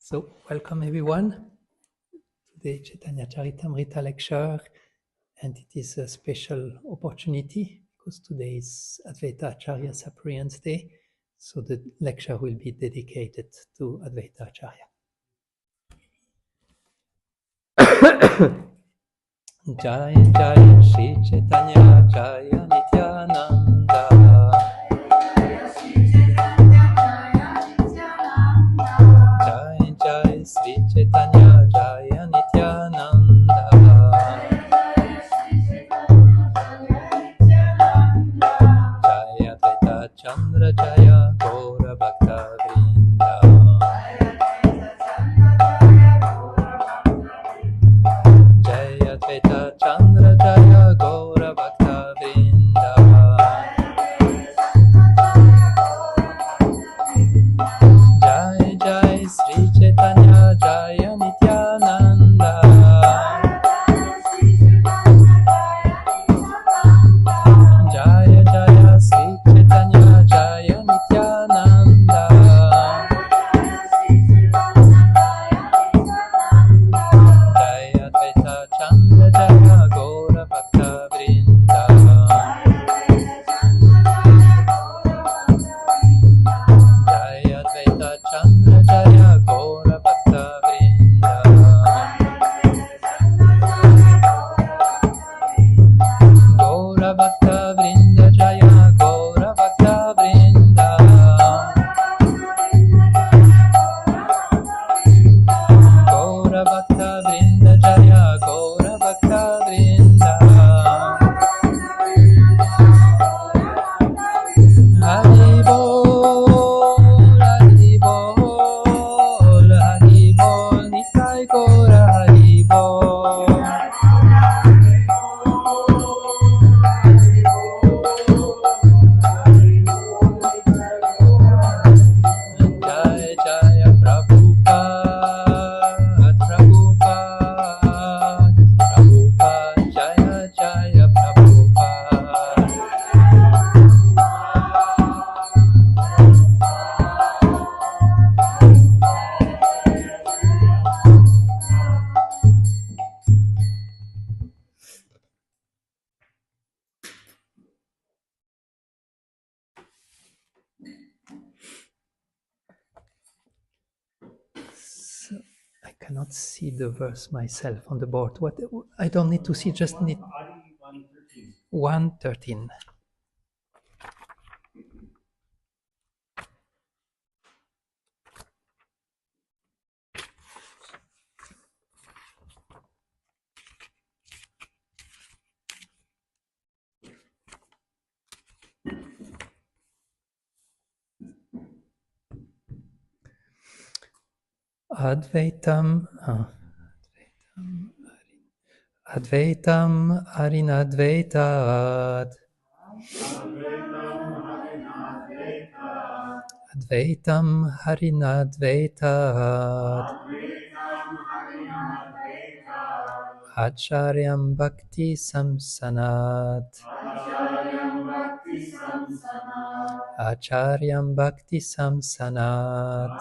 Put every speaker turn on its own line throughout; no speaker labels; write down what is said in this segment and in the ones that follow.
So, welcome everyone to the Chaitanya Charitamrita lecture, and it is a special opportunity because today is Advaita Acarya Appearance Day, so the lecture will be dedicated to Advaita Acarya. Jai Jai Shri Chaitanya Jaya Nityananda. Jai Jai Shri Chaitanya Jaya Nityananda. Jaya Advaita Chandra Jaya Gaura Bhakta Vrinda. Jaya Advaita Chandra Jaya Gaura Bhakta Vrinda. Jai Jai Sri Chaitanya Jaya Nityananda. Jaya Jaya Sri Chaitanya Jaya Nityananda. Jaya Advaita Chandra Jaya Gaura Bhakta Vrinda. Jaya Advaita Chandra Jaya Gaura Bhakta Vrinda. Gaura Bhakta Vrinda Jaya Gaura Bhakta Vrinda. Gaura Bhakta Vrinda Jaya Gaura Bhakta Vrinda. Hari Bol, Hari Bol, Hari Bol, Nitai Gaura Hari Bol. Jai Jaya Prabhupada, Prabhupada, Prabhupada, Jaya Jaya Prabhupada. So, I cannot see the verse myself on the board. What? I don't need to see, just need 113. Advaitam, Advaitam Harinadvaitat. Advaitam Harinadvaitat. Acharyam Bhakti Samsanat. Acharyam Bhakti Samsanat.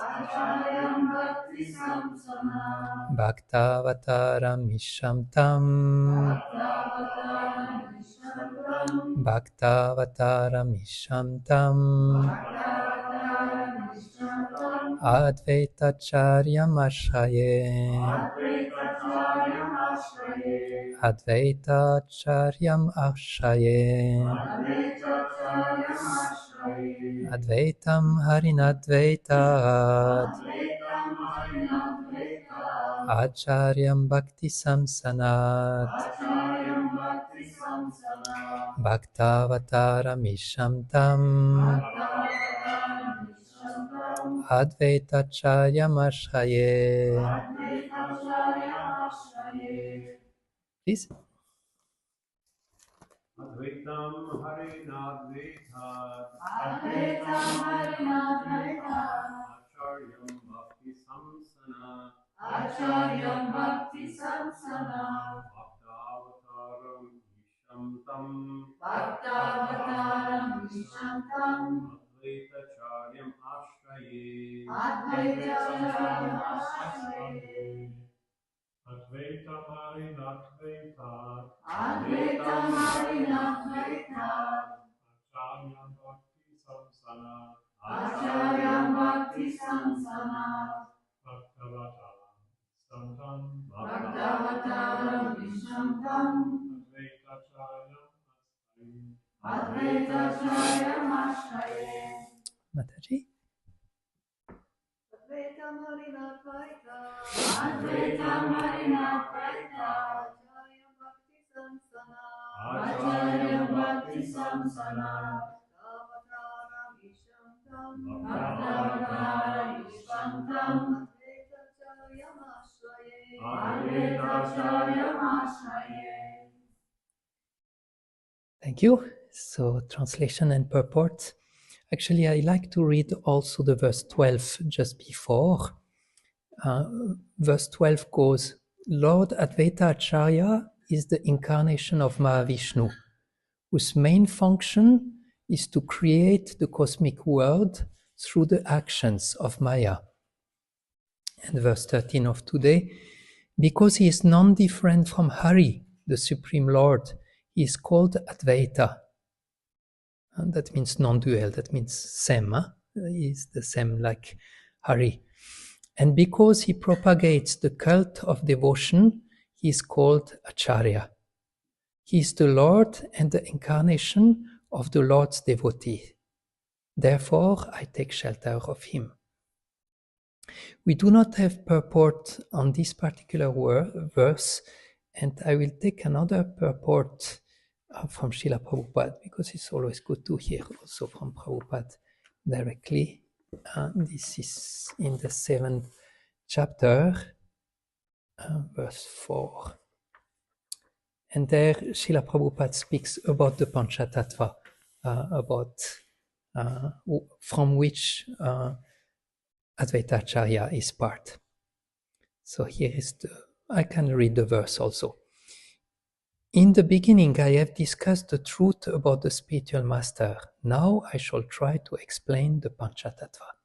Bhaktavataram Ishamtam. Bhaktavataram Ishamtam. Advaitacharyam Ashraye. Advaitacharyam Ashraye. Advaitam Harinadvaitat. Acharyam Bhakti Samsanat. Bhaktavataram Ishamtam. Advaitacharyam Ashraye. Please.
Advaitam Harinadvaitat. Acharyam Bhakti Samsana. Bhaktavataram Ishamtam. Advaitacharyam Ashraye. Harinadvaitat,
Advaitam Harinadvaitat,
Acharyam Bhakti Samsanat,
Acharyam Bhakti Samsanat,
Bhagavataram Samtam,
Bhagavataram Vishantam,
Advaita Charyam Ashtaye.
Advaita Charyam Ashtaye.
Mataji.
Advaitam Harinadvaitat, Advaitam Harinadvaitat, Acharyam Bhakti Samsanat,
Acharyam Bhakti Samsanat,
Bhagavataram Vishantam,
Bhagavataram
Vishantam, Advaita Charyam Ashtaye.
Advaita Charyam
Ashtaye.
Thank you. So, translation and purport. Actually, I like to read also the verse 12 just before. Verse 12 goes, Lord Advaita Acharya is the incarnation of Mahavishnu, whose main function is to create the cosmic world through the actions of Maya. And verse 13 of today, because he is non-different from Hari, the Supreme Lord, he is called Advaita. And that means non-dual, that means same. He is the same like Hari. And because he propagates the cult of devotion, he is called Acharya. He is the Lord and the incarnation of the Lord's devotee. Therefore, I take shelter of him. We do not have purport on this particular verse, and I will take another purport from Srila Prabhupada, because it's always good to hear also from Prabhupada directly. This is in the 7th chapter, verse 4. And there Srila Prabhupada speaks about the Panchatattva, from which Advaita Acharya is part. So here is I can read the verse also. In the beginning, I have discussed the truth about the spiritual master. Now I shall try to explain the Panchatattva.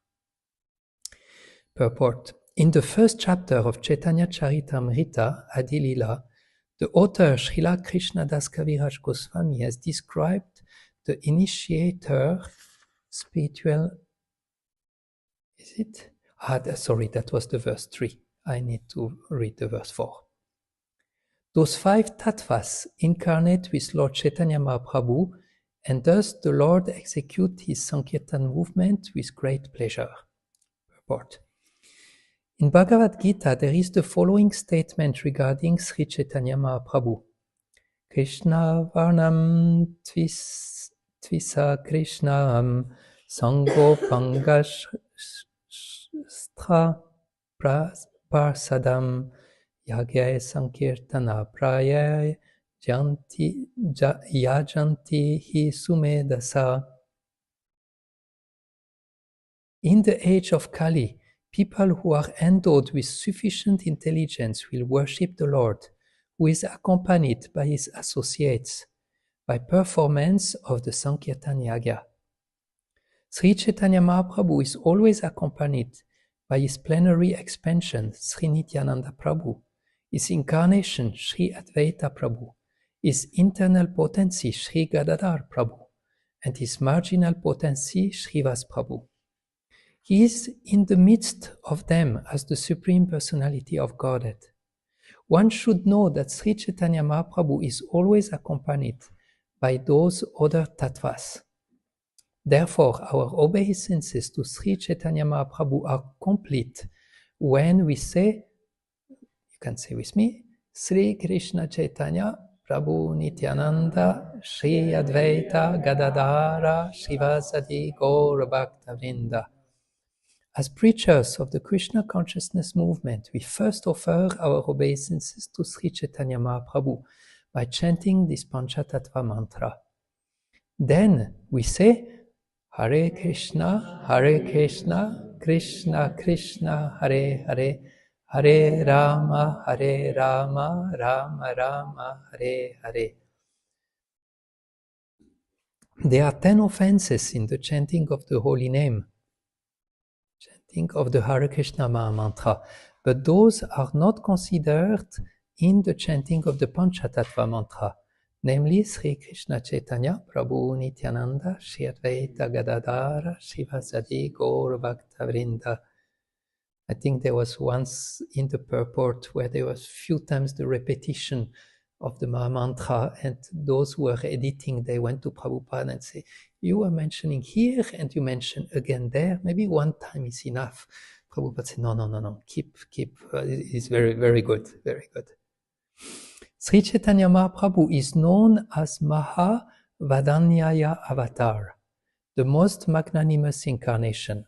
Purport. In the first chapter of Chaitanya Charitamrita, Adilila, the author Srila Krishnadas Kaviraj Goswami has described the initiator spiritual. Is it? Sorry, that was the verse 3. I need to read the verse 4. Those 5 tattvas incarnate with Lord Chaitanya Mahaprabhu, and thus the Lord executes his Sankirtan movement with great pleasure. Purport. In Bhagavad Gita, there is the following statement regarding Sri Chaitanya Mahaprabhu. Krishna Varnam Tvisa Krishnam Sango Pangashstra Prasadam Yagya Sankirtana Praya Yajanti Hi Sumedasa. In the age of Kali, people who are endowed with sufficient intelligence will worship the Lord, who is accompanied by his associates, by performance of the Sankirtan Yaga. Sri Chaitanya Mahaprabhu is always accompanied by his plenary expansion, Sri Nityananda Prabhu, his incarnation, Sri Advaita Prabhu, his internal potency, Sri Gadadhar Prabhu, and his marginal potency, Srivas Prabhu. He is in the midst of them as the Supreme Personality of Godhead. One should know that Sri Chaitanya Mahaprabhu is always accompanied by those other tattvas. Therefore, our obeisances to Sri Chaitanya Mahaprabhu are complete when we say, you can say with me, Sri Krishna Chaitanya Prabhu Nityananda Sri Advaita Gadadhara Srivasadi Gaura Bhakta Vrinda. As preachers of the Krishna consciousness movement, we first offer our obeisances to Sri Chaitanya Mahaprabhu by chanting this Panchatattva mantra. Then we say, Hare Krishna, Krishna Krishna, Hare Hare, Hare Rama, Rama Rama, Hare Hare. There are 10 offenses in the chanting of the holy name, chanting of the Hare Krishna Maha Mantra, but those are not considered in the chanting of the Panchatattva mantra, namely Sri Krishna Chaitanya, Prabhu Nityananda, Shri Advaita Gadadara, Shivasadi Gaur Bhaktavrinda. I think there was once in the purport where there was few times the repetition of the Maha Mantra, and those who were editing, they went to Prabhupada and say, you were mentioning here and you mentioned again there, maybe one time is enough. Prabhupada said, no, keep, it's very, very good, very good. Sri Chaitanya Mahaprabhu is known as Maha Vadanyaya Avatar, the most magnanimous incarnation,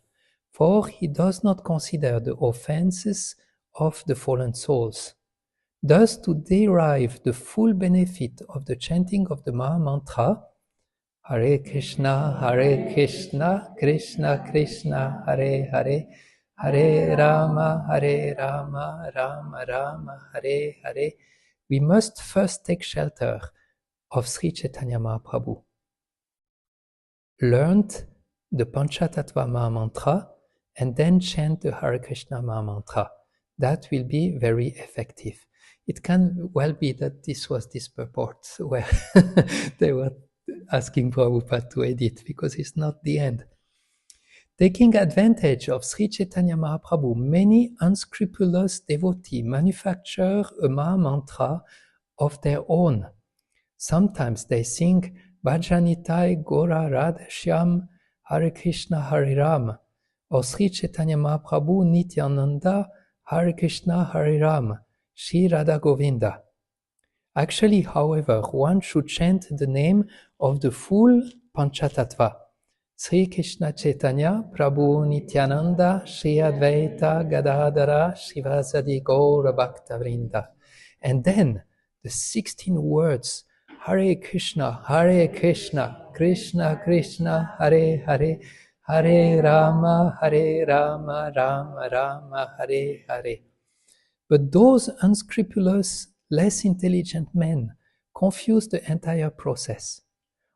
for he does not consider the offenses of the fallen souls. Thus, to derive the full benefit of the chanting of the Maha Mantra, Hare Krishna, Krishna Krishna, Hare Hare, Hare Rama, Rama Rama, Hare Hare, we must first take shelter of Sri Chaitanya Mahaprabhu. Learned the Panchatattva Maha Mantra and then chant the Hare Krishna Maha Mantra. That will be very effective. It can well be that this was this purport where they were asking Prabhupada to edit, because it's not the end. Taking advantage of Sri Chaitanya Mahaprabhu, many unscrupulous devotees manufacture a Maha Mantra of their own. Sometimes they sing Bhajanitai Gora Radhashyam Hare Krishna Hare Ram, or Sri Chaitanya Mahaprabhu Nityananda Hare Krishna Hare Ram, Shri Radha Govinda. Actually, however, one should chant the name of the full Panchatattva. Sri Krishna Chaitanya Prabhu Nityananda Shri Advaita Gadadara Shivasadi Gaura Bhaktavrinda. And then the 16 words Hare Krishna, Krishna Krishna, Hare Hare, Hare Rama, Rama Rama, Hare Hare. But those unscrupulous, less intelligent men confuse the entire process.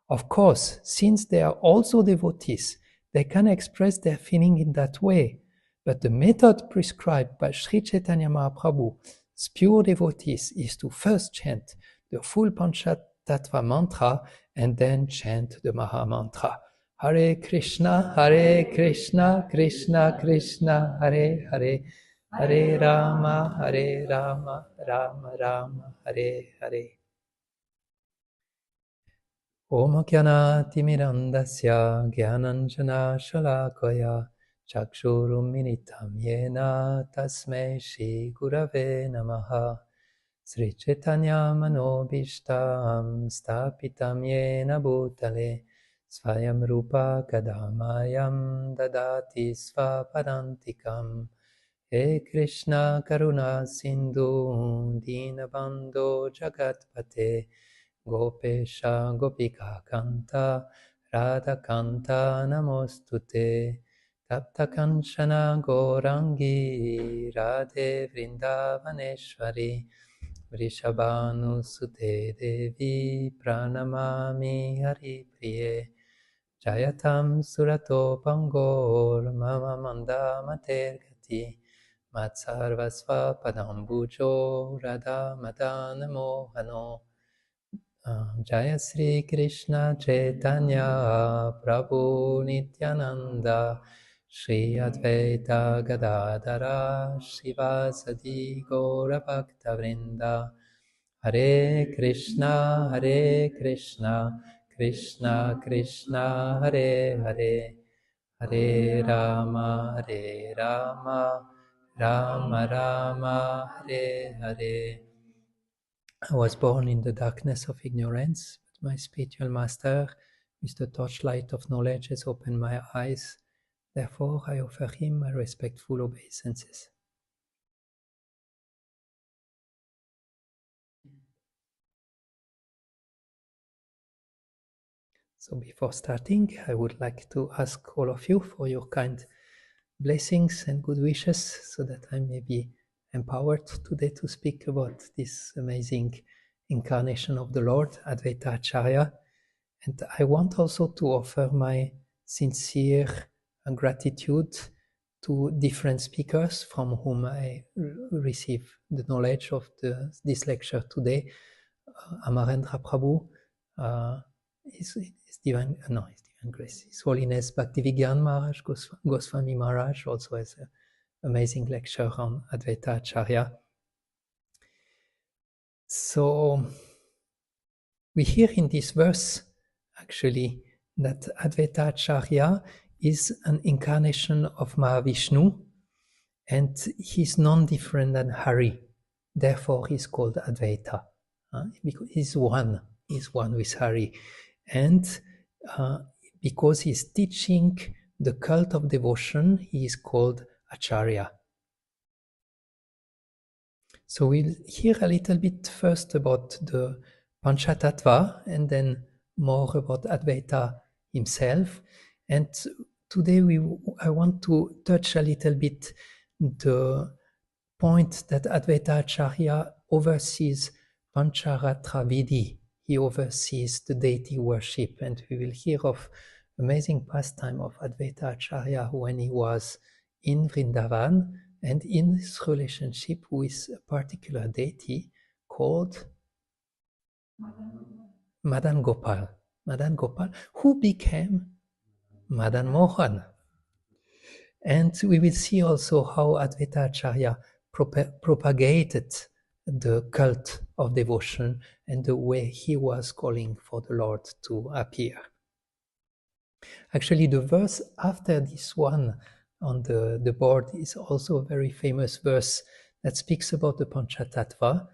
Of course, since they are also devotees, they can express their feeling in that way. But the method prescribed by Sri Chaitanya Mahaprabhu's pure devotees is to first chant the full Panchatattva mantra and then chant the Maha Mantra. Hare Krishna, Krishna Krishna, Hare Hare, Hare Rama, Rama Rama, Hare Hare. Om Jnanatimirandasya Jnananjana Shalakaya Chakshurum Militam Yena Tasmai Shri Gurave Namaha Sri Chaitanya Manobishtam Stapitam Yena Bhutale Svayam Rupa Kadamayam Dadati Svapadantikam He Krishna Karuna Sindhu Dinabandho Jagatpate Gopesha Gopika Kanta Radha Kanta Namostute Tapta Kanchana Gorangi Radhe Vrindavaneshwari Vrishabhanu Sute Devi Pranamami Hari Priye Jayatam Surato Pangor Mama Manda Matergati Matsarvasva Padambujo Radha Madana Mohano Jaya Sri Krishna Chaitanya Prabhu Nityananda Shri Advaita Gadadara Shivasadi Gaura Bhaktavrinda Hare Krishna Krishna Krishna Hare Hare Hare Rama Rama Rama Hare Hare. I was born in the darkness of ignorance, but my spiritual master, with the torchlight of knowledge, has opened my eyes. Therefore, I offer him my respectful obeisances. So before starting, I would like to ask all of you for your kind blessings and good wishes, so that I may be empowered today to speak about this amazing incarnation of the Lord, Advaita Acarya. And I want also to offer my sincere gratitude two different speakers from whom I receive the knowledge of this lecture today. Amarendra Prabhu, His Divine Grace, His Holiness Bhaktivedanta Maharaj, Goswami Maharaj also has an amazing lecture on Advaita Acharya. So we hear in this verse actually that Advaita Acharya is an incarnation of Mahavishnu, and he's non-different than Hari. Therefore, he's called Advaita, because he's one with Hari. And because he's teaching the cult of devotion, he is called Acharya. So we'll hear a little bit first about the Panchatattva and then more about Advaita himself. And today I want to touch a little bit the point that Advaita Acharya oversees Pancharatra Vidhi. He oversees the deity worship, and we will hear of amazing pastime of Advaita Acharya when he was in Vrindavan and in his relationship with a particular deity called Madan Gopal. Madan Gopal, who became Madan Mohan. And we will see also how Advaita Acharya propagated the cult of devotion and the way he was calling for the Lord to appear. Actually, the verse after this one on the board is also a very famous verse that speaks about the Panchatattva.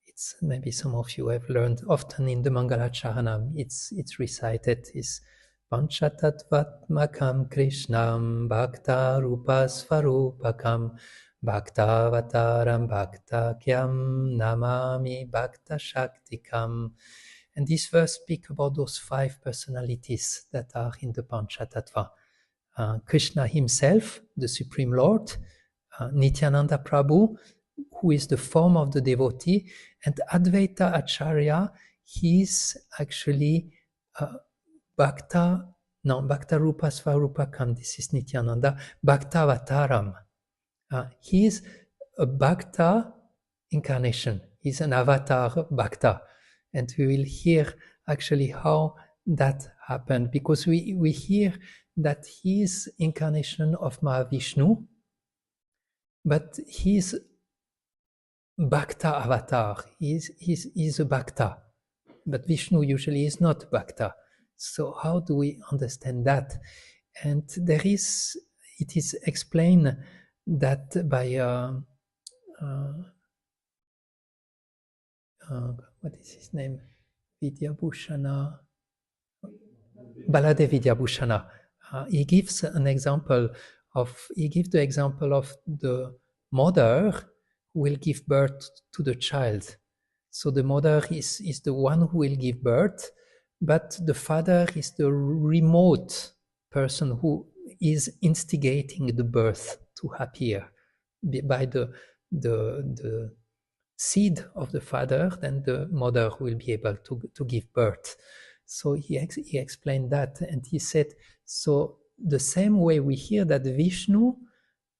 It's maybe some of you have learned often in the Mangalacharanam. It's recited is Panchatattvatmakam Krishnam Bhakta Rupa Svarupakam Bhaktavataram Bhaktakyam Namami Bhakta Shaktikam. And this verse speaks about those 5 personalities that are in the Panchatattva. Krishna himself, the Supreme Lord, Nityananda Prabhu, who is the form of the devotee, and Advaita Acharya, he is actually Bhakta Rupa Svarupakam, this is Nityananda, Bhaktavataram. He is a Bhakta incarnation, he's an avatar Bhakta. And we will hear actually how that happened, because we hear that he is incarnation of Mahavishnu, but he's Bhakta avatar, he's a Bhakta, but Vishnu usually is not Bhakta. So how do we understand that? And it is explained that by what is his name? Vidyabhushana, Baladev Vidyabhushana. He gives the example of the mother who will give birth to the child. So the mother is the one who will give birth, but the father is the remote person who is instigating the birth to appear. By the seed of the father, then the mother will be able to give birth. So he explained that, and he said, so the same way we hear that Vishnu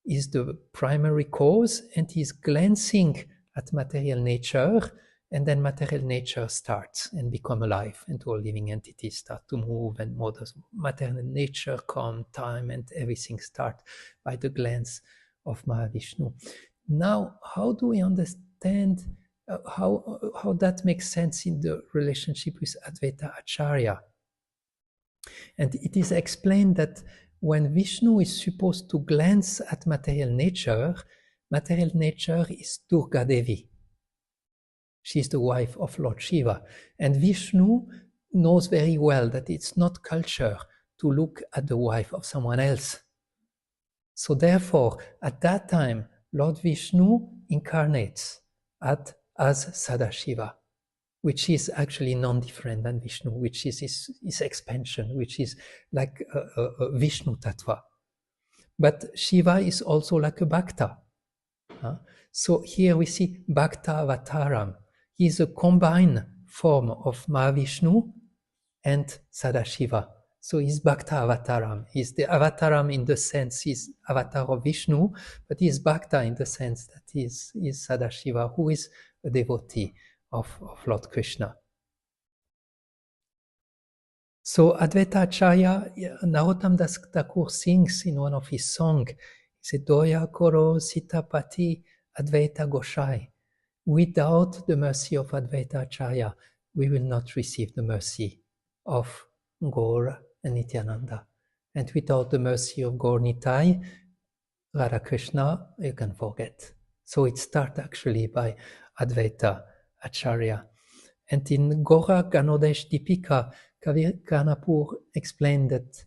is the primary cause and he's glancing at material nature, and then material nature starts and become alive, and all living entities start to move, and material nature come, time, and everything start by the glance of Mahavishnu. Now, how do we understand how that makes sense in the relationship with Advaita Acharya? And it is explained that when Vishnu is supposed to glance at material nature is Durga Devi. She is the wife of Lord Shiva. And Vishnu knows very well that it's not culture to look at the wife of someone else. So therefore, at that time, Lord Vishnu incarnates as Sadashiva, which is actually non-different than Vishnu, which is his expansion, which is like a Vishnu Tattva. But Shiva is also like a Bhakta. So here we see Bhakta Avataram. He is a combined form of Mahavishnu and Sadashiva. So he's Bhakta Avataram. He's the Avataram in the sense he's Avatar of Vishnu, but he's Bhakta in the sense that he's Sadashiva, who is a devotee of Lord Krishna. So Advaita Acharya, Narottam Das Thakur sings in one of his songs, he said, Doya Koro Sitapati Advaita Goshai. Without the mercy of Advaita Acharya, we will not receive the mercy of Gaur and Nityananda. And without the mercy of Gaur Nitai, Radha Krishna, you can forget. So it starts actually by Advaita Acharya. And in Gora Ganodesh Dipika, Kavir Karnapur explained that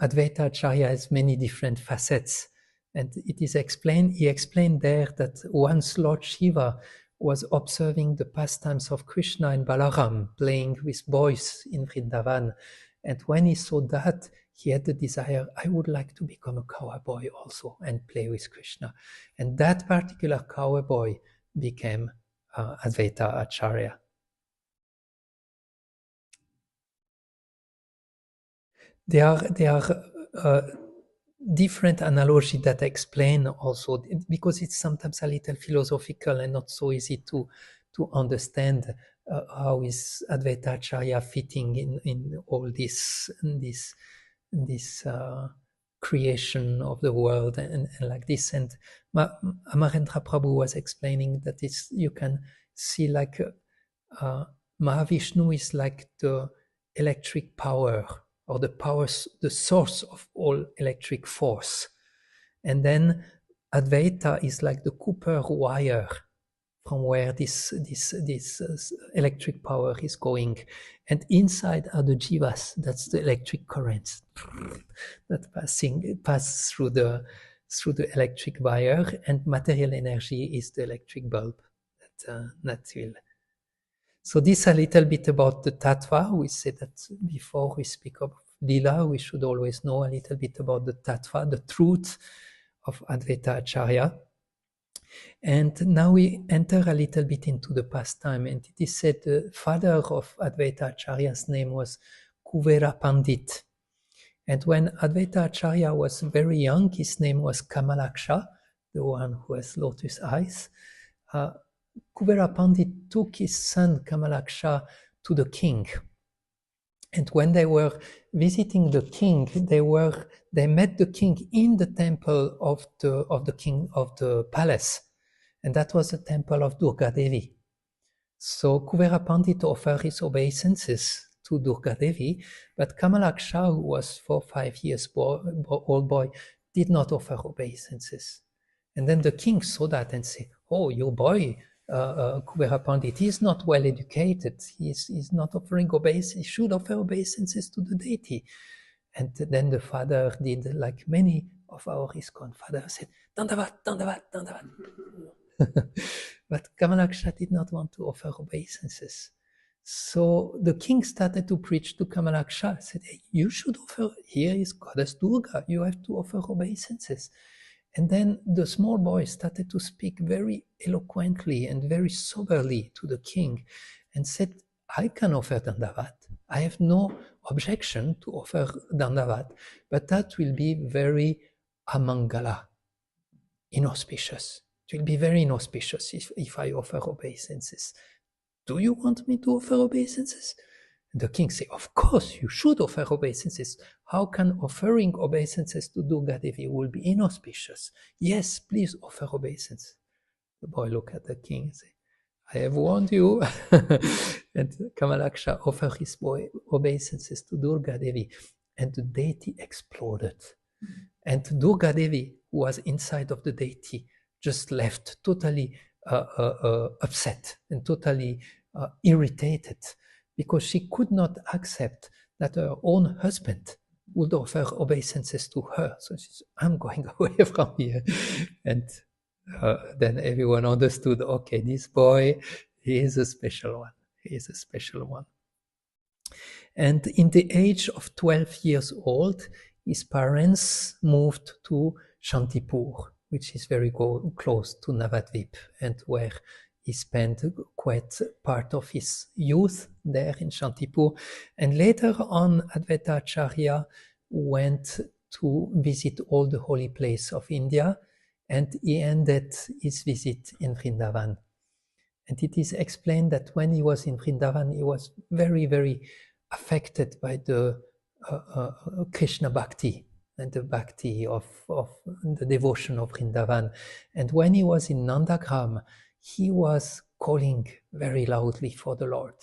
Advaita Acharya has many different facets. And it is explained, he explained there that once Lord Shiva was observing the pastimes of Krishna and Balaram, playing with boys in Vrindavan. And when he saw that, he had the desire, I would like to become a cowboy also and play with Krishna. And that particular cowboy became Advaita Acharya. There are different analogies that explain also, because it's sometimes a little philosophical and not so easy to understand how is Advaita Acharya fitting in all this creation of the world and like this. And Amarendra Prabhu was explaining that you can see like Mahavishnu is like the electric power, or the source of all electric force. And then Advaita is like the copper wire from where this electric power is going. And inside are the jivas, that's the electric currents that pass through the electric wire, and material energy is the electric bulb that will. So this a little bit about the tattva. We said that before we speak of Lila, we should always know a little bit about the tattva, the truth of Advaita Acharya. And now we enter a little bit into the pastime. And it is said the father of Advaita Acharya's name was Kuvera Pandit. And when Advaita Acharya was very young, his name was Kamalaksha, the one who has lotus eyes. Kuvera Pandit took his son Kamalaksha to the king. And when they were visiting the king, they met the king in the temple of the king of the palace. And that was the temple of Durga Devi. So Kuvera Pandit offered his obeisances to Durga Devi, but Kamalaksha, who was 4 or 5 years old boy, did not offer obeisances. And then the king saw that and said, oh, your boy, Kuvera Pandit, he is not well educated. He's not offering obeisances. He should offer obeisances to the deity. And then the father did like many of our ISKCON fathers, said, Dandavat, Dandavat, Dandavat. But Kamalaksha did not want to offer obeisances. So the king started to preach to Kamalaksha, said, hey, you should offer, here is Goddess Durga, you have to offer obeisances. And then the small boy started to speak very eloquently and very soberly to the king and said, I can offer Dandavat. I have no objection to offer Dandavat, but that will be very amangala, inauspicious. It will be very inauspicious if I offer obeisances. Do you want me to offer obeisances? And the king said, of course, you should offer obeisances. How can offering obeisances to Durga Devi will be inauspicious? Yes, please offer obeisance. The boy looked at the king and said, I have warned you. And Kamalaksha offered his obeisances to Durga Devi, and the deity exploded. And Durga Devi, who was inside of the deity, just left totally upset and totally irritated, because she could not accept that her own husband would offer obeisances to her. So she said, I'm going away from here. And then everyone understood, okay, this boy, he is a special one. He is a special one. And in the age of 12 years old, his parents moved to Shantipur, which is very close to Navadvip, and where he spent quite part of his youth there in Shantipur. And later on, Advaita Acharya went to visit all the holy places of India, and he ended his visit in Vrindavan. And it is explained that when he was in Vrindavan, he was very, very affected by the Krishna Bhakti and the Bhakti of the devotion of Vrindavan. And when he was in Nandagram, he was calling very loudly for the Lord.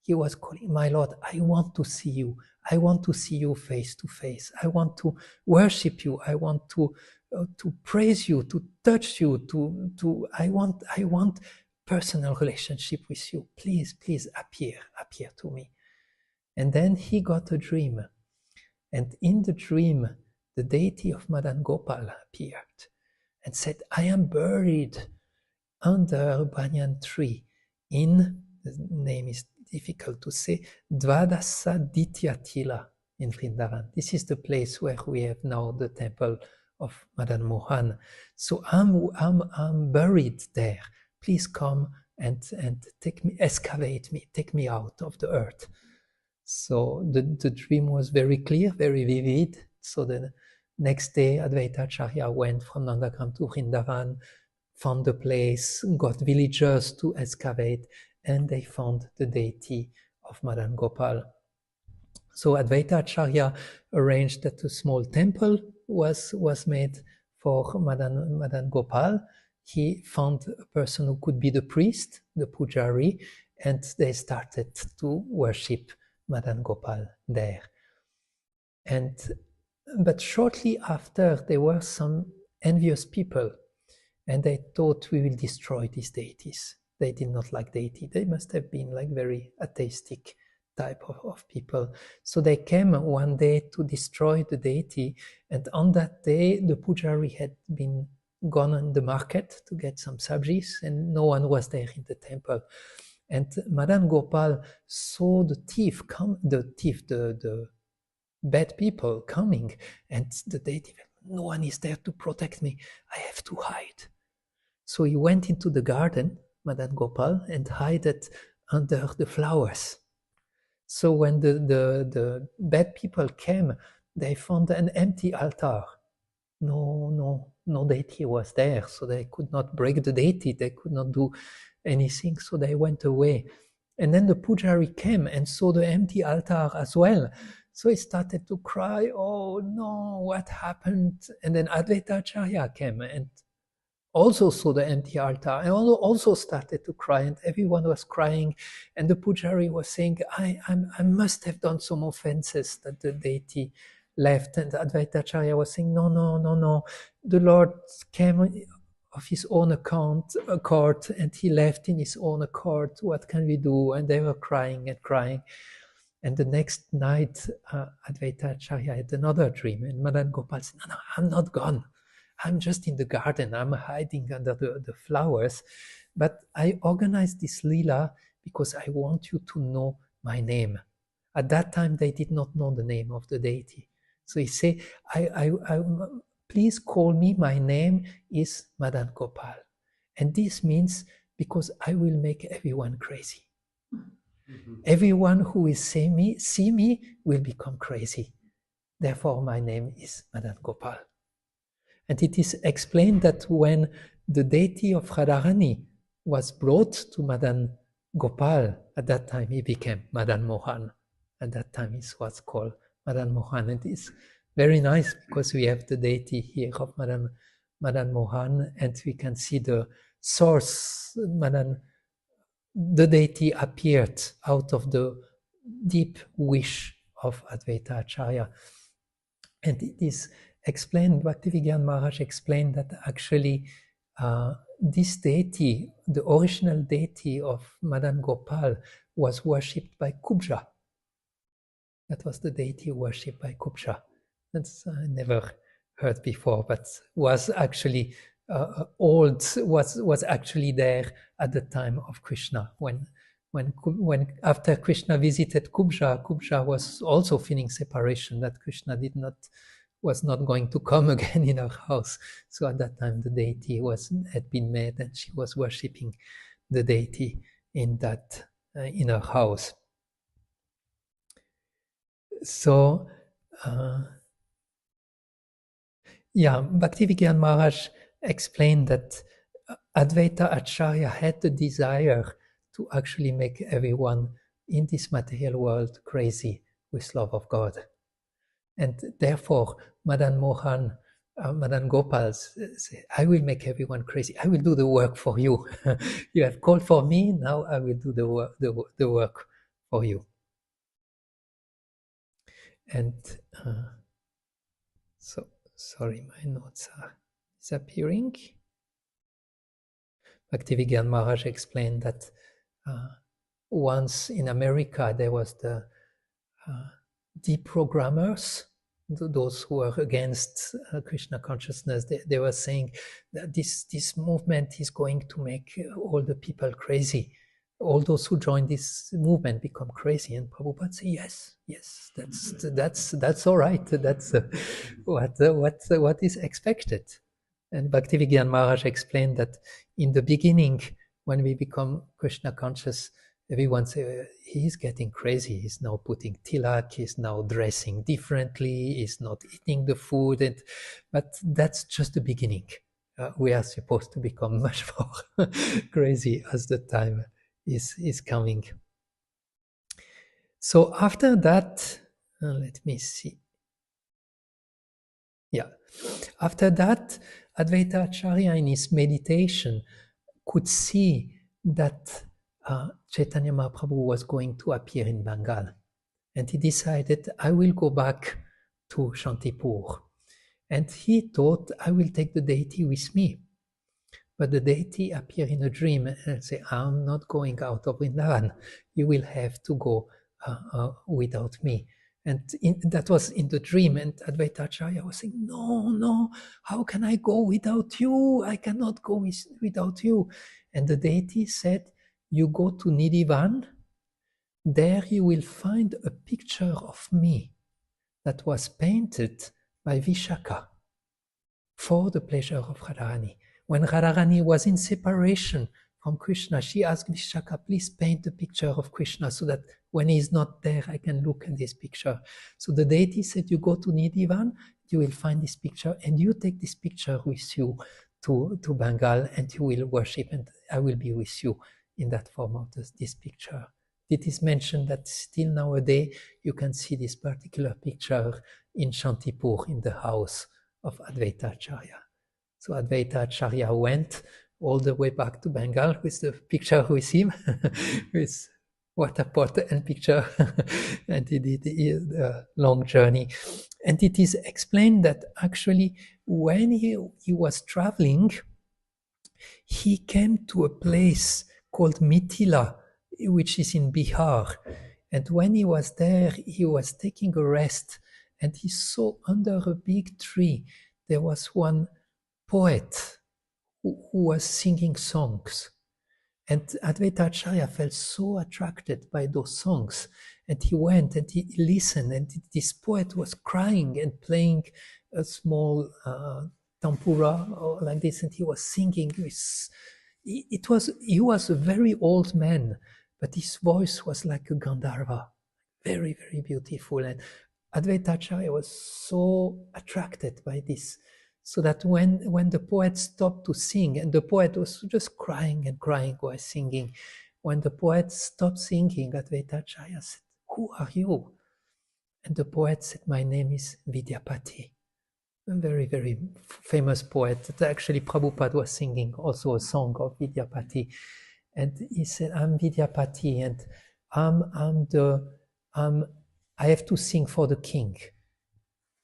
He was calling, "My Lord, I want to see you. I want to see you face to face. I want to worship you. I want to praise you, to touch you. I want personal relationship with you. Please appear to me." And then he got a dream. And in the dream, the deity of Madan Gopal appeared and said, "I am buried under a banyan tree in," the name is difficult to say, Dvadasa Dityatila in Vrindavan. This is the place where we have now the temple of Madan Mohan. So I'm buried there. Please come and take me, excavate me, take me out of the earth. So the dream was very clear, very vivid. So the next day, Advaita Acharya went from Nandagram to Vrindavan, found the place, got villagers to excavate, and they found the deity of Madan Gopal. So Advaita Acharya arranged that a small temple was made for Madan Gopal. He found a person who could be the priest, the pujari, and they started to worship Madan Gopal there. But shortly after, there were some envious people, and they thought, "We will destroy these deities." They did not like deity. They must have been like very atheistic type of people. So they came one day to destroy the deity, and on that day, the pujari had been gone on the market to get some sabjis, and no one was there in the temple. And Madan Gopal saw the bad people coming, and the deity, "No one is there to protect me. I have to hide." So he went into the garden, Madan Gopal, and hid under the flowers. So when the bad people came, they found an empty altar. No deity was there, so they could not break the deity. They could not do anything, so they went away. And then the pujari came and saw the empty altar as well. So he started to cry, "Oh no, what happened?" And then Advaita Acharya came and also saw the empty altar and also started to cry, and everyone was crying. And the pujari was saying, I must have done some offenses that the deity left. And Advaita Acharya was saying, no, the Lord came of his own accord, and he left in his own accord. What can we do? And they were crying and crying. And the next night, Advaita Acharya had another dream, and Madan Gopal said, "No, I'm not gone. I'm just in the garden. I'm hiding under the flowers. But I organized this lila because I want you to know my name." At that time, they did not know the name of the deity. So he said, "Please call me. My name is Madan Gopal. And this means because I will make everyone crazy. Everyone who will see me will become crazy. Therefore, my name is Madan Gopal." And it is explained that when the deity of Radharani was brought to Madan Gopal, at that time he became Madan Mohan. At that time it was called Madan Mohan. And it's very nice because we have the deity here of Madan Mohan, and we can see the source. The deity appeared out of the deep wish of Advaita Acharya. And it is explained, Bhaktivinoda Maharaj explained that actually this deity, the original deity of Madan Gopal, was worshipped by Kubja. That was the deity worshipped by Kubja. That's I never heard before, but was actually was actually there at the time of Krishna. When after Krishna visited Kubja was also feeling separation, that Krishna was not going to come again in her house. So at that time the deity had been made, and she was worshipping the deity in that inner house. So, Bhaktivedanta Maharaj explained that Advaita Acharya had the desire to actually make everyone in this material world crazy with love of God. And therefore, Madan Mohan, Madan Gopal said, I will make everyone crazy. I will do the work for you. You have called for me, now I will do the work for you. And so, sorry, my notes are disappearing. Bhaktivedanta Maharaj explained that once in America there was the deprogrammers, those who were against Krishna consciousness. They were saying that this movement is going to make all the people crazy. All those who join this movement become crazy. And Prabhupada said, yes, that's all right. That's what is expected. And Bhaktivedanta Maharaj explained that in the beginning, when we become Krishna conscious, everyone says, he's getting crazy. He's now putting tilak, he's now dressing differently, he's not eating the food. But that's just the beginning. We are supposed to become much more crazy as the time is coming. So after that, let me see. After that, Advaita Acharya in his meditation could see that Chaitanya Mahaprabhu was going to appear in Bengal. And he decided, I will go back to Shantipur. And he thought, I will take the deity with me. But the deity appeared in a dream and said, I'm not going out of Vrindavan. You will have to go without me. And that was in the dream. And Advaita Acharya was saying, no, how can I go without you? I cannot go without you. And the deity said, you go to Nidhivan. There you will find a picture of me that was painted by Vishaka for the pleasure of Radharani. When Radharani was in separation from Krishna, she asked Vishaka, please paint the picture of Krishna so that when he is not there, I can look at this picture. So the deity said, you go to Nidhivan, you will find this picture, and you take this picture with you to Bengal, and you will worship, and I will be with you in that form of this picture. It is mentioned that still nowadays you can see this particular picture in Shantipur, in the house of Advaita Acharya. So Advaita Acharya went all the way back to Bengal with the picture with him, with water pot and picture, and he did a long journey. And it is explained that actually when he was traveling, he came to a place called Mithila, which is in Bihar. And when he was there, he was taking a rest, and he saw under a big tree, there was one poet who was singing songs. And Advaita Acharya felt so attracted by those songs. And he went and he listened, and this poet was crying and playing a small tampura or like this, and he was singing. He was a very old man, but his voice was like a Gandharva, very, very beautiful. And Advaita Acharya was so attracted by this, so that when the poet stopped to sing, and the poet was just crying and crying while singing, when the poet stopped singing, Advaita Acharya said, who are you? And the poet said, my name is Vidyapati. A very, very famous poet. Actually, Prabhupada was singing also a song of Vidyapati. And he said, I'm Vidyapati, and I have to sing for the king.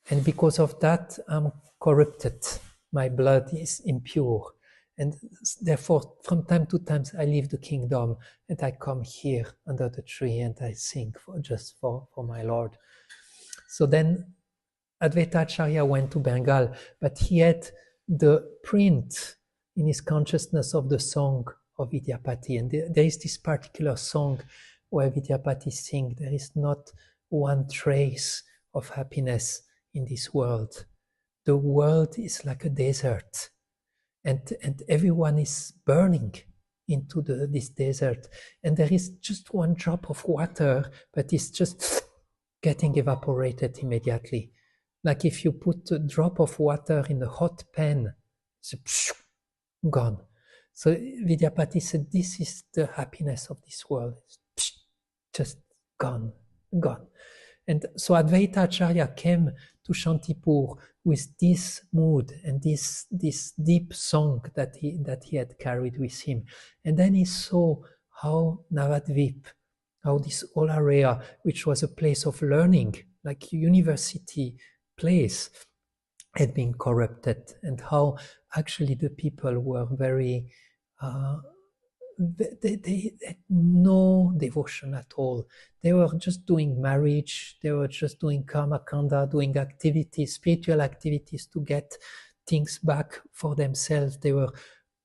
And because of that, I'm corrupted. My blood is impure. And therefore, from time to time, I leave the kingdom and I come here under the tree and I sing just for my Lord. So then Advaita Acharya went to Bengal, but he had the print in his consciousness of the song of Vidyapati. And there is this particular song where Vidyapati sings, there is not one trace of happiness in this world. The world is like a desert, and everyone is burning into this desert, and there is just one drop of water, but it's just getting evaporated immediately. Like if you put a drop of water in a hot pan, it's gone. So Vidyapati said, this is the happiness of this world. It's just gone. And so Advaita Acharya came to Shantipur with this mood and this deep song that he had carried with him. And then he saw how Navadvip, how this whole area, which was a place of learning, like a university place, had been corrupted, and how actually the people were very they had no devotion at all. They were just doing marriage, they were just doing karma kanda, doing activities, spiritual activities to get things back for themselves. They were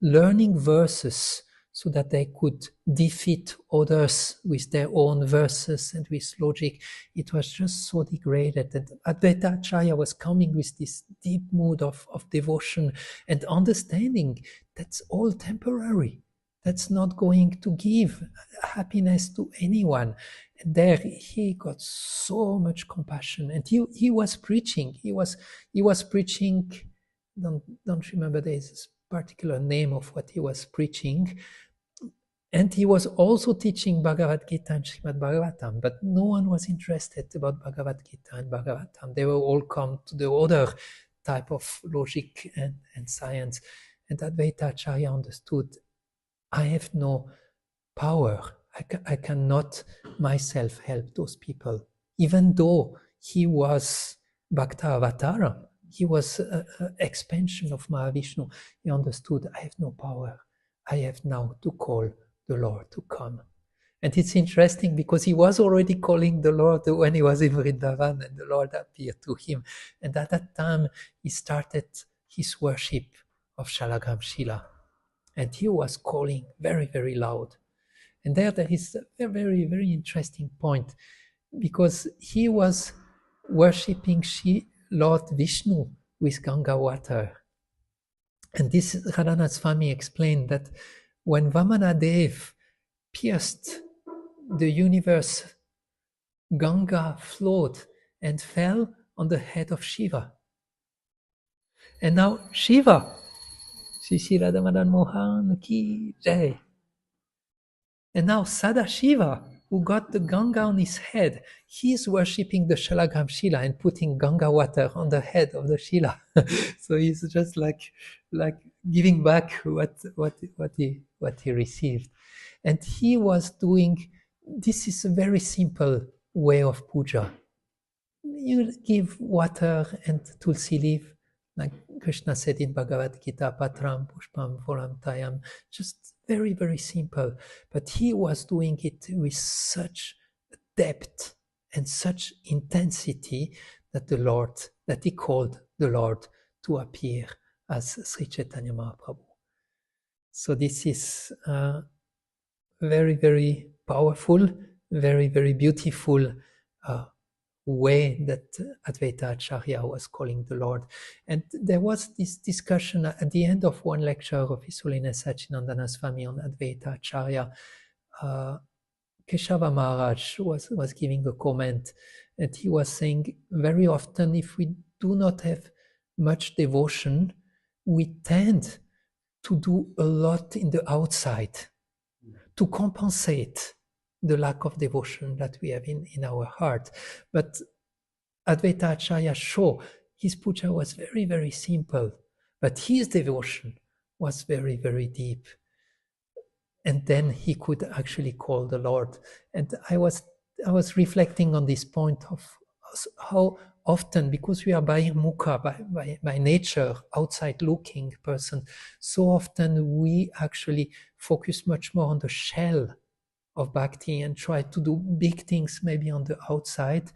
learning verses so that they could defeat others with their own verses and with logic. It was just so degraded. And Advaita Acharya was coming with this deep mood of devotion and understanding that's all temporary. That's not going to give happiness to anyone. And there he got so much compassion. And he was preaching. He was preaching, don't remember this particular name of what he was preaching. And he was also teaching Bhagavad Gita and Srimad Bhagavatam, but no one was interested about Bhagavad Gita and Bhagavatam. They were all come to the other type of logic and science. And Advaita Acharya understood, I have no power. I cannot myself help those people. Even though he was Bhakta Avataram, he was an expansion of Mahavishnu, he understood, I have no power. I have now to call the Lord to come. And it's interesting because he was already calling the Lord when he was in Vrindavan, and the Lord appeared to him. And at that time, he started his worship of Shalagram Shila. And he was calling very, very loud. And there is a very, very interesting point, because he was worshipping Lord Vishnu with Ganga water. And this Radhanath Swami explained that when Vamanadev pierced the universe, Ganga flowed and fell on the head of Shiva. And now Shiva, Shri Radha Madan Mohan Ki Jai. And now Sadashiva, who got the Ganga on his head, he's worshipping the Shalagram Shila and putting Ganga water on the head of the Shila. So he's just like giving back what he received. And he was doing, this is a very simple way of puja. You give water and tulsi leaf, like Krishna said in Bhagavad Gita, Patram, Pushpam, Pholam, Tayam, just very, very simple. But he was doing it with such depth and such intensity that he called the Lord to appear as Sri Chaitanya Mahaprabhu. So this is very, very powerful, very, very beautiful way that Advaita Acharya was calling the Lord. And there was this discussion at the end of one lecture of His Holiness Sachinandana Swami on Advaita Acharya. Keshava Maharaj was giving a comment, and he was saying, very often if we do not have much devotion, we tend to do a lot in the outside to compensate the lack of devotion that we have in our heart. But Advaita Acharya showed his puja was very, very simple, but his devotion was very, very deep. And then he could actually call the Lord. And I was reflecting on this point of how often, because we are bahirmukha, by nature, outside looking person, so often we actually focus much more on the shell of bhakti and try to do big things maybe on the outside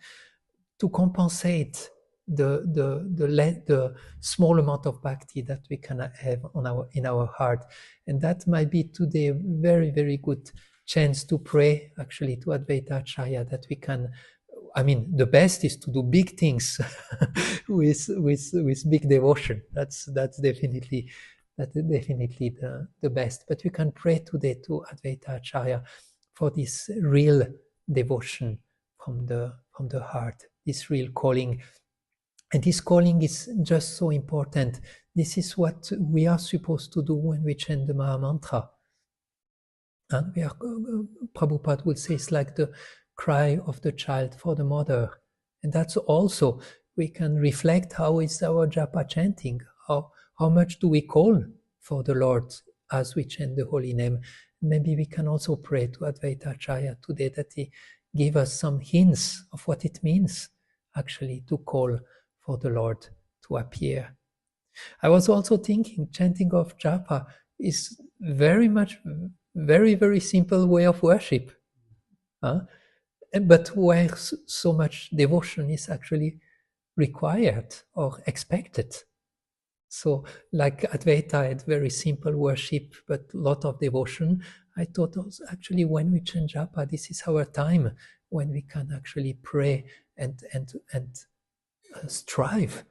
to compensate the small amount of bhakti that we can have in our heart. And that might be today a very, very good chance to pray actually to Advaita Acharya that we can, I mean, the best is to do big things with big devotion. That's definitely that is definitely the best. But we can pray today to Advaita Acharya for this real devotion from the heart, this real calling. And this calling is just so important. This is what we are supposed to do when we chant the Maha Mantra. And Prabhupada would say it's like the cry of the child for the mother. And that's also, we can reflect how is our japa chanting, how much do we call for the Lord as we chant the holy name. Maybe we can also pray to Advaita Acharya today that he give us some hints of what it means actually to call for the Lord to appear. I was also thinking chanting of japa is very much very simple way of worship, but where so much devotion is actually required or expected. So like Advaita had very simple worship but lot of devotion. I thought also actually when we chant japa, this is our time when we can actually pray and strive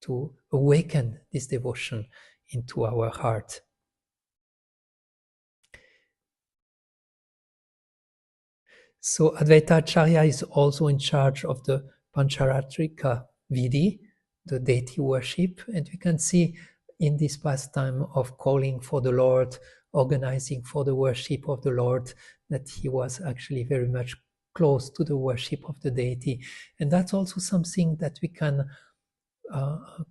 to awaken this devotion into our heart. So Advaita Acharya is also in charge of the Pancharatrika Vidhi, the deity worship, and we can see in this pastime of calling for the Lord, organizing for the worship of the Lord, that he was actually very much close to the worship of the deity. And that's also something that we can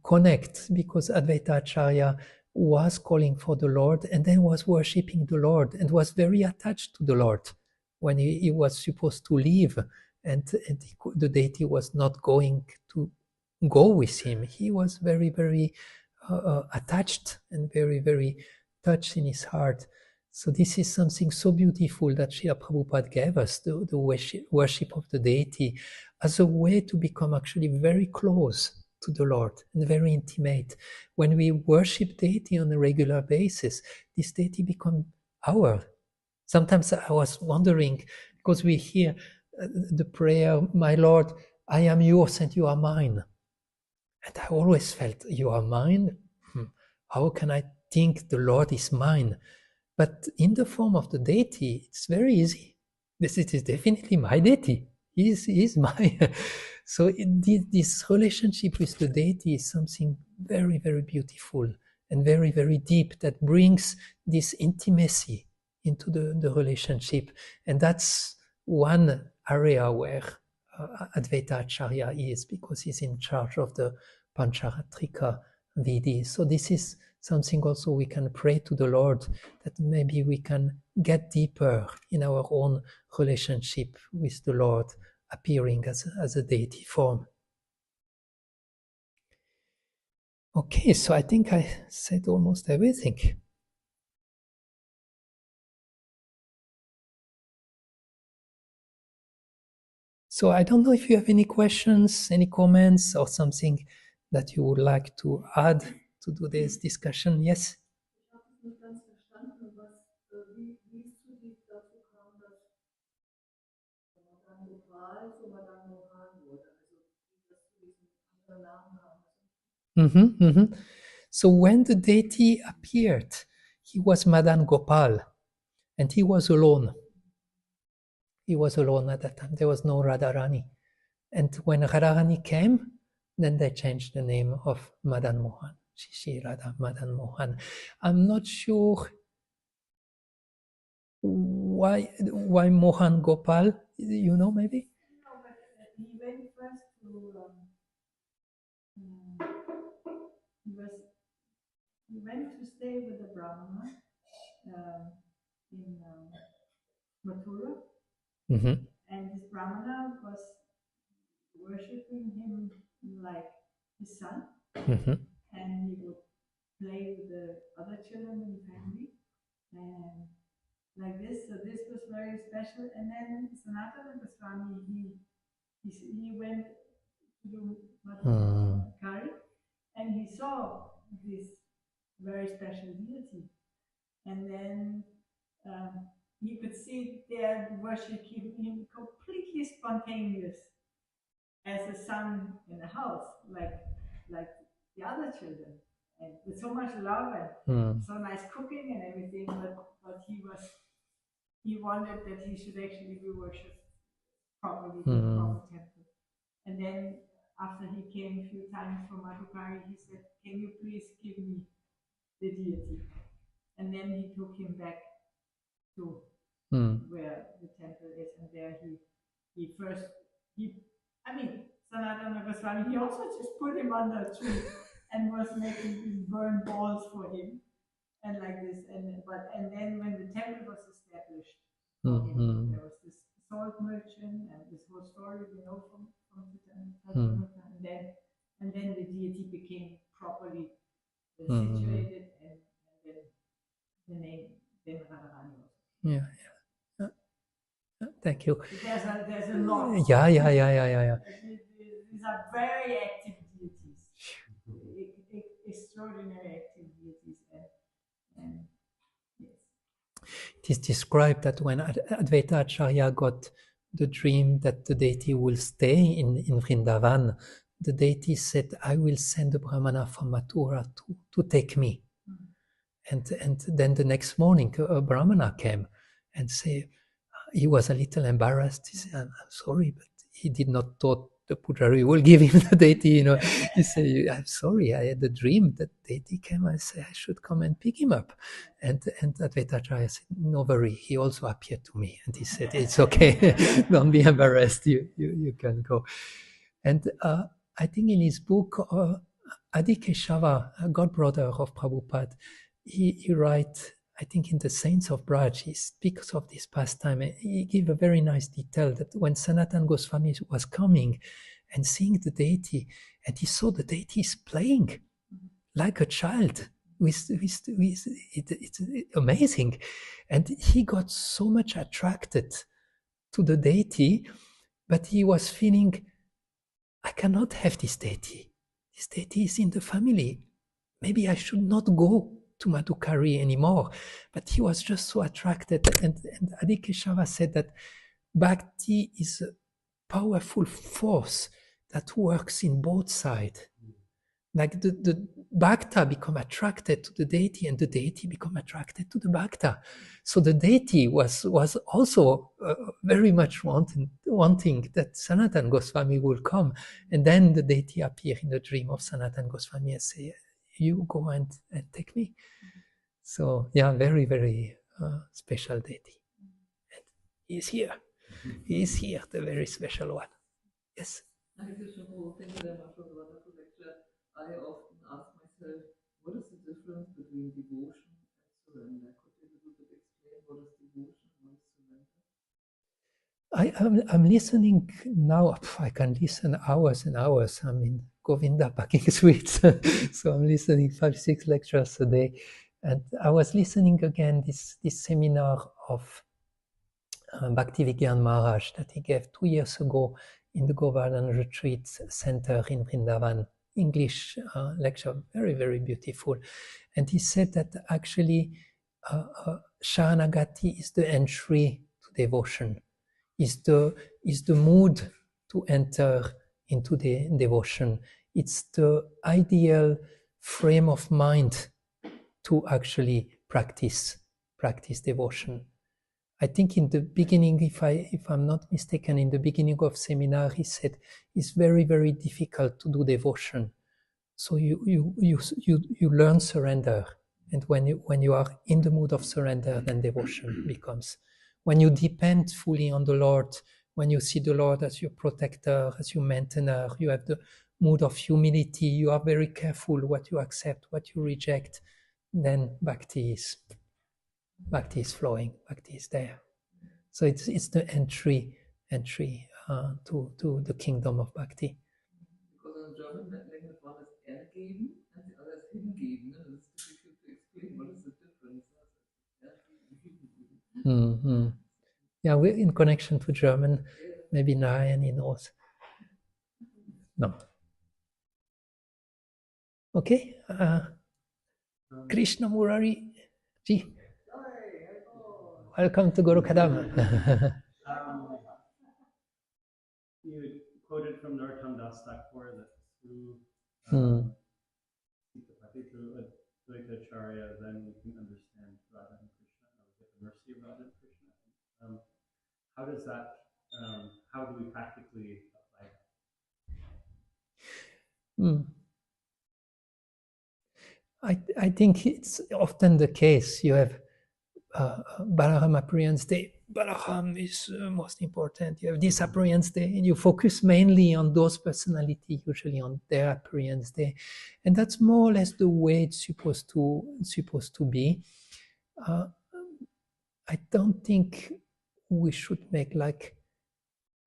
connect, because Advaita Acharya was calling for the Lord and then was worshipping the Lord and was very attached to the Lord when he was supposed to leave and the deity was not going to go with him. He was very attached and very touched in his heart. So this is something so beautiful that Srila Prabhupada gave us, the worship of the deity, as a way to become actually very close to the Lord and very intimate. When we worship deity on a regular basis, this deity becomes our. Sometimes I was wondering, because we hear the prayer, my Lord, I am yours and you are mine. And I always felt, you are mine? How can I think the Lord is mine? But in the form of the deity, it's very easy. This is definitely my deity. He is my. So this relationship with the deity is something very beautiful and very deep that brings this intimacy into the relationship. And that's one area where Advaita Acharya is, because he's in charge of the Pancharatrika Vidhi. So this is something also we can pray to the Lord, that maybe we can get deeper in our own relationship with the Lord, appearing as a deity form. Okay, so I think I said almost everything. So I don't know if you have any questions, any comments, or something that you would like to add to today's discussion. Yes?
Ich habe es nicht ganz verstanden, wie es zu dazu kam, dass Madame Gopal zu Madame Mohan wurde. Also wie das zu diesem anderen Namen kam.
So when the deity appeared, he was Madan Gopal, and he was alone. He was alone at that time. There was no Radharani. And when Radharani came, then they changed the name of Madan Mohan. Shishi Radha Madan Mohan. I'm not sure why Mohan Gopal, you know, maybe?
No, but he went first to he went to stay with the Brahmana in Mathura, and this Brahmana was worshipping him like his son, and he would play with the other children in the family, and like this. So this was very special. And then Sanatana Goswami, he went to do Advaita Acarya, and he saw this very special deity, and then you could see their worship him completely spontaneous as a son in the house, like the other children. and with so much love and so nice cooking and everything, but he wanted that he should actually be worshipped properly in the proper temple. And then after he came a few times from Madhukari, he said, "Can you please give me the deity?" And then he took him back to where the temple is, and there Sanatana Goswami, he also just put him under a tree and was making these burn balls for him, and like this, and then when the temple was established for him, there was this salt merchant and this whole story, from the and then the deity became properly situated, and then the name then Radharani was.
Yeah. Thank you.
There's a lot.
Yeah.
These are very active deities, extraordinary active deities, and yes.
It is described that when Advaita Acharya got the dream that the deity will stay in Vrindavan, the deity said, "I will send a Brahmana from Mathura to take me." And then the next morning, a Brahmana came and said, he was a little embarrassed. He said, "I'm sorry, but he did not thought the Pujari will give him the deity." He said, "I'm sorry, I had a dream that deity came. I said I should come and pick him up." And Advaita Acharya said, "No worry, he also appeared to me." And he said, "It's okay, don't be embarrassed. You can go." And I think in his book, Adi Keshava, a godbrother of Prabhupada, he writes, I think in the Saints of Braj, he speaks of this pastime. He gives a very nice detail that when Sanatan Goswami was coming and seeing the deity, and he saw the deity is playing like a child. It's amazing. And he got so much attracted to the deity, but he was feeling, I cannot have this deity. This deity is in the family. Maybe I should not go to Madhukari anymore. But he was just so attracted. And Adi Keshava said that bhakti is a powerful force that works in both sides. Like the bhakta become attracted to the deity, and the deity become attracted to the bhakta. So the deity was also very much wanting that Sanatan Goswami will come, and then the deity appear in the dream of Sanatan Goswami and say, "You go and take me." So yeah, very very special deity. And he's here. He's here, the very special one. Yes.
Thank you very much for the wonderful lecture. I often ask myself, what is the difference between devotion and surrender? Could you explain what is devotion and what is surrender?
I'm listening now. I can listen hours and hours. I'm in Govinda packing sweets, so I'm listening 5-6 lectures a day. And I was listening again this seminar of Bhakti Vigyan Maharaj that he gave 2 years ago in the Govardhan Retreat Center in Vrindavan. English lecture, very, very beautiful. And he said that actually Sharanagati is the entry to devotion, is the mood to enter into the devotion. It's the ideal frame of mind to actually practice devotion. I think in the beginning, if I'm not mistaken, in the beginning of seminar, he said it's very, very difficult to do devotion. So you learn surrender, and when you are in the mood of surrender, then devotion becomes. When you depend fully on the Lord, when you see the Lord as your protector, as your maintainer, you have the mood of humility. You are very careful what you accept, what you reject. Then bhakti is flowing, bhakti is there. So it's the entry to the kingdom of bhakti.
Because in German language one is ergeben and the other is hingeben, and it's difficult to explain what is the difference.
Mm-hmm. Yeah, we're in connection to German. Maybe Narayan knows. No. Okay. Krishna Murari ji. Welcome to Guru Kadam.
You quoted from Narottam Das Thakur that through Advaita Acharya, then we can understand Radha and Krishna, or get the mercy of Radha and Krishna. How does that? How do we practically apply that?
I think it's often the case. You have Balaram Appearance Day. Balaram is most important. You have this Appearance Day, and you focus mainly on those personalities, usually on their Appearance Day, and that's more or less the way it's supposed to be. I don't think we should make like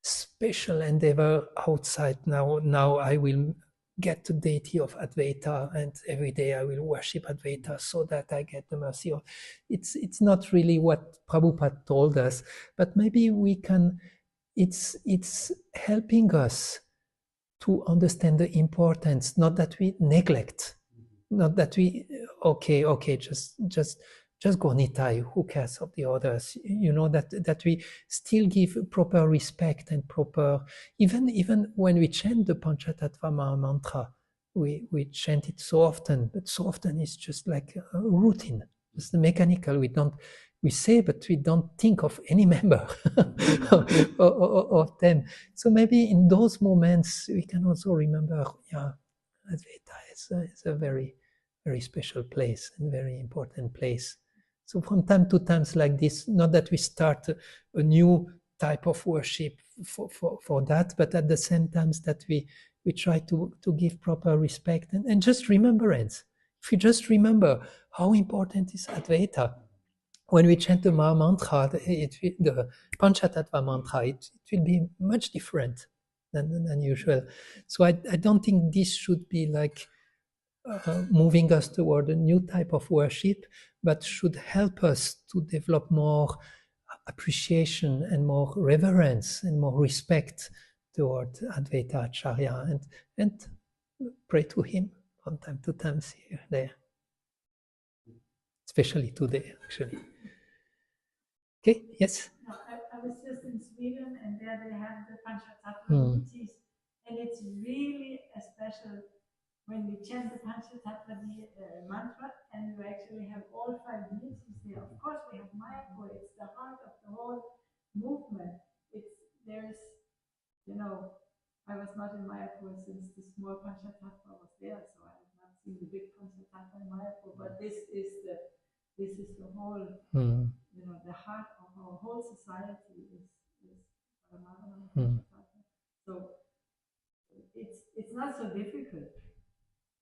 special endeavor outside. Now I will get the deity of Advaita, and every day I will worship Advaita so that I get the mercy of. It's not really what Prabhupada told us, but maybe we can. It's helping us to understand the importance, not that we neglect, not that we okay, just go Nitai, who cares of the others? You know, that we still give proper respect and proper, even when we chant the Panchatattva Maha Mantra, we chant it so often, but so often it's just like a routine, just mechanical. We say, but we don't think of any member of them. So maybe in those moments we can also remember, Advaita is a very, very special place and very important place. So from time to time like this, not that we start a new type of worship for that, but at the same time that we try to give proper respect and just remembrance. If you just remember how important is Advaita, when we chant the Maha Mantra, the Panchatattva Mantra, it will be much different than usual. So I don't think this should be like moving us toward a new type of worship, but should help us to develop more appreciation and more reverence and more respect toward Advaita Acharya and pray to him from time to time here, there. Especially today, actually. Okay, yes?
No, I was just in Sweden, and there they have the Panchatattva deities, and it's really a special when we chant the Panchatattva mantra, and we actually have all 5 deities there. Of course, we have Mayapur, it's the heart of the whole movement. There's, I was not in Mayapur since the small Panchatattva was there, so I have not seen the big Panchatattva in Mayapur, but this is the whole, the heart of our whole society is Paramadana Panchatattva. So it's not so difficult.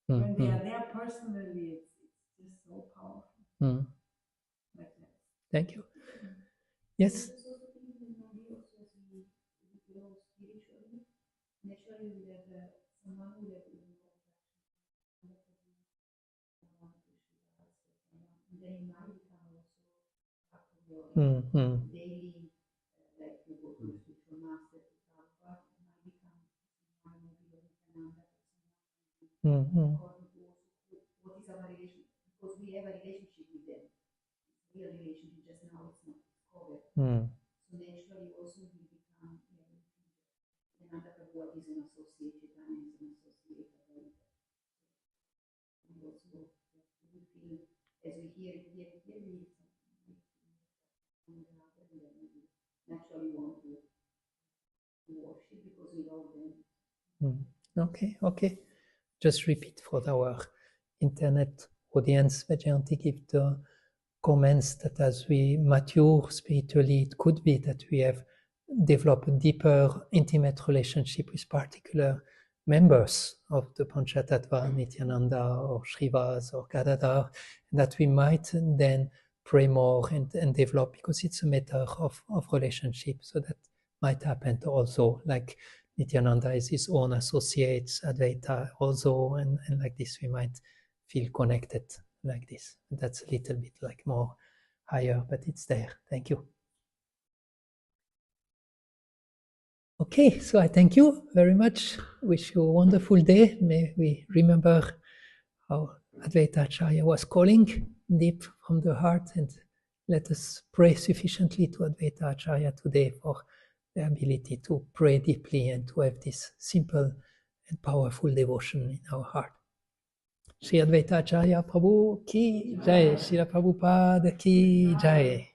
When they are there personally, it's just so powerful. Like that.
Thank you. Yes?
Naturally, we have someone who has and then it might become also part of your daily, like you go to spiritual master to Prabhupada, it might become someone maybe your Nityananda, according to what is our relationship, because we have a relationship with them. It's a real relationship, just now it's not discovered. So naturally also we become Nityananda Prabhupada is an associate, Chaitanya is an associate. And also we feel, as we hear it, we naturally want to worship because we love them.
Okay. Just repeat for our internet audience. Vajayanti give the comments that as we mature spiritually, it could be that we have developed a deeper, intimate relationship with particular members of the Panchatattva, Nityananda or Shrivas or Gadadhar, and that we might then pray more and develop, because it's a matter of relationship. So that might happen also, like Nityananda is his own associate, Advaita also, and like this we might feel connected like this. That's a little bit like more higher, but it's there. Thank you. Okay, so I thank you very much. Wish you a wonderful day. May we remember how Advaita Acharya was calling deep from the heart, and let us pray sufficiently to Advaita Acharya today for the ability to pray deeply and to have this simple and powerful devotion in our heart. Shri Advaita Acarya Prabhu ki jai, Srila Prabhupada ki jai.